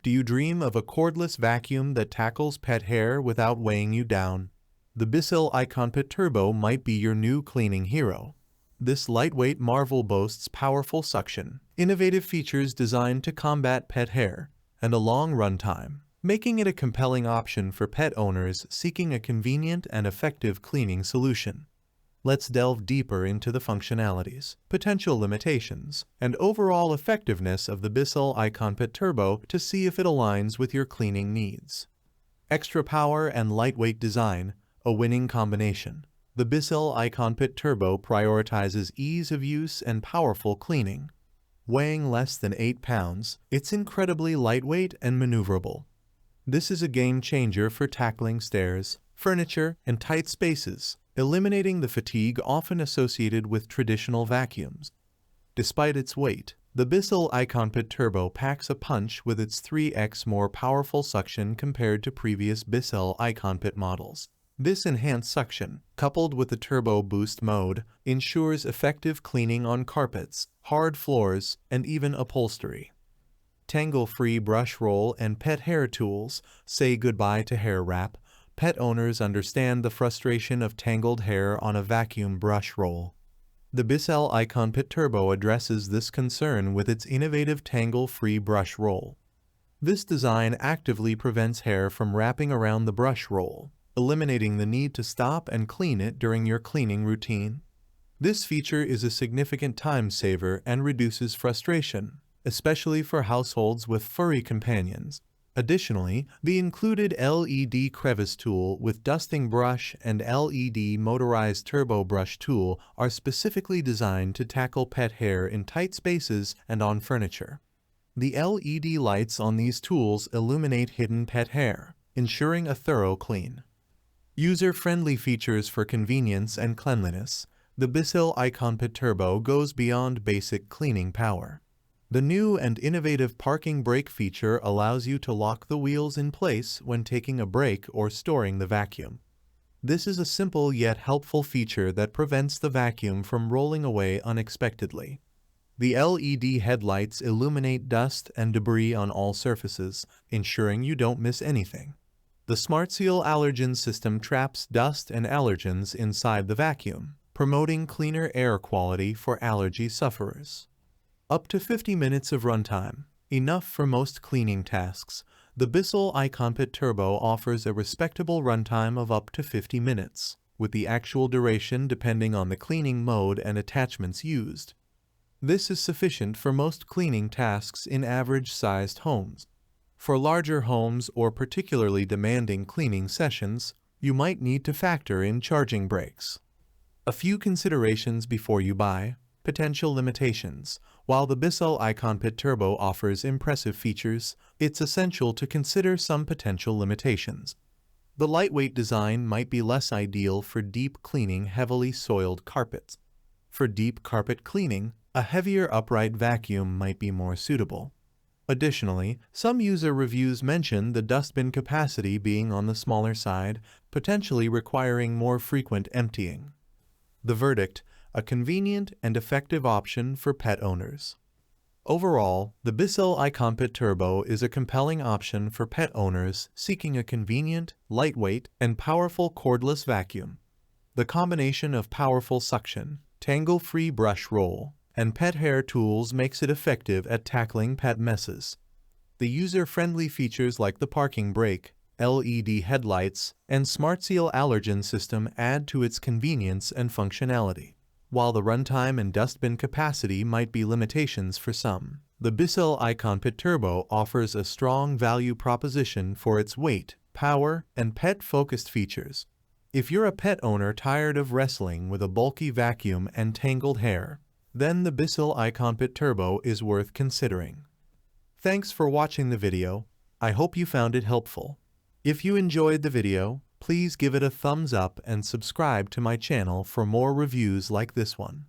Do you dream of a cordless vacuum that tackles pet hair without weighing you down? The BISSELL ICONpet Turbo might be your new cleaning hero. This lightweight marvel boasts powerful suction, innovative features designed to combat pet hair, and a long runtime, making it a compelling option for pet owners seeking a convenient and effective cleaning solution. Let's delve deeper into the functionalities, potential limitations, and overall effectiveness of the BISSELL ICONpet Turbo to see if it aligns with your cleaning needs. Extra power and lightweight design, a winning combination. The BISSELL ICONpet Turbo prioritizes ease of use and powerful cleaning. Weighing less than 8 pounds, it's incredibly lightweight and maneuverable. This is a game changer for tackling stairs, furniture, and tight spaces, eliminating the fatigue often associated with traditional vacuums. Despite its weight, the BISSELL ICONpet Turbo packs a punch with its 3x more powerful suction compared to previous BISSELL ICONpet models. This enhanced suction, coupled with the Turbo Boost mode, ensures effective cleaning on carpets, hard floors, and even upholstery. Tangle-Free Brush Roll and Pet Hair Tools say goodbye to hair wrap. Pet owners understand the frustration of tangled hair on a vacuum brush roll. The BISSELL ICONpet Turbo addresses this concern with its innovative Tangle-Free Brush Roll. This design actively prevents hair from wrapping around the brush roll, eliminating the need to stop and clean it during your cleaning routine. This feature is a significant time saver and reduces frustration, especially for households with furry companions. Additionally, the included LED Crevice tool with dusting brush and LED Motorized Turbo Brush tool are specifically designed to tackle pet hair in tight spaces and on furniture. The LED lights on these tools illuminate hidden pet hair, ensuring a thorough clean. User-friendly features for convenience and cleanliness. The BISSELL ICONpet Turbo goes beyond basic cleaning power. The new and innovative parking brake feature allows you to lock the wheels in place when taking a break or storing the vacuum. This is a simple yet helpful feature that prevents the vacuum from rolling away unexpectedly. The LED headlights illuminate dust and debris on all surfaces, ensuring you don't miss anything. The SmartSeal allergen system traps dust and allergens inside the vacuum, promoting cleaner air quality for allergy sufferers. Up to 50 minutes of runtime, enough for most cleaning tasks. The BISSELL ICONpet Turbo offers a respectable runtime of up to 50 minutes, with the actual duration depending on the cleaning mode and attachments used. This is sufficient for most cleaning tasks in average-sized homes. For larger homes or particularly demanding cleaning sessions, you might need to factor in charging breaks. A few considerations before you buy. Potential limitations. While the BISSELL ICONpet Turbo offers impressive features, it's essential to consider some potential limitations. The lightweight design might be less ideal for deep cleaning heavily soiled carpets. For deep carpet cleaning, a heavier upright vacuum might be more suitable. Additionally, some user reviews mention the dustbin capacity being on the smaller side, potentially requiring more frequent emptying. The verdict: a convenient and effective option for pet owners. Overall, the BISSELL ICONpet Turbo is a compelling option for pet owners seeking a convenient, lightweight, and powerful cordless vacuum. The combination of powerful suction, tangle-free brush roll, and pet hair tools makes it effective at tackling pet messes. The user-friendly features like the parking brake, LED headlights, and SmartSeal allergen system add to its convenience and functionality. While the runtime and dustbin capacity might be limitations for some, the BISSELL ICONpet Turbo offers a strong value proposition for its weight, power, and pet-focused features. If you're a pet owner tired of wrestling with a bulky vacuum and tangled hair, then the BISSELL ICONpet Turbo is worth considering. Thanks for watching the video. I hope you found it helpful. If you enjoyed the video, please give it a thumbs up and subscribe to my channel for more reviews like this one.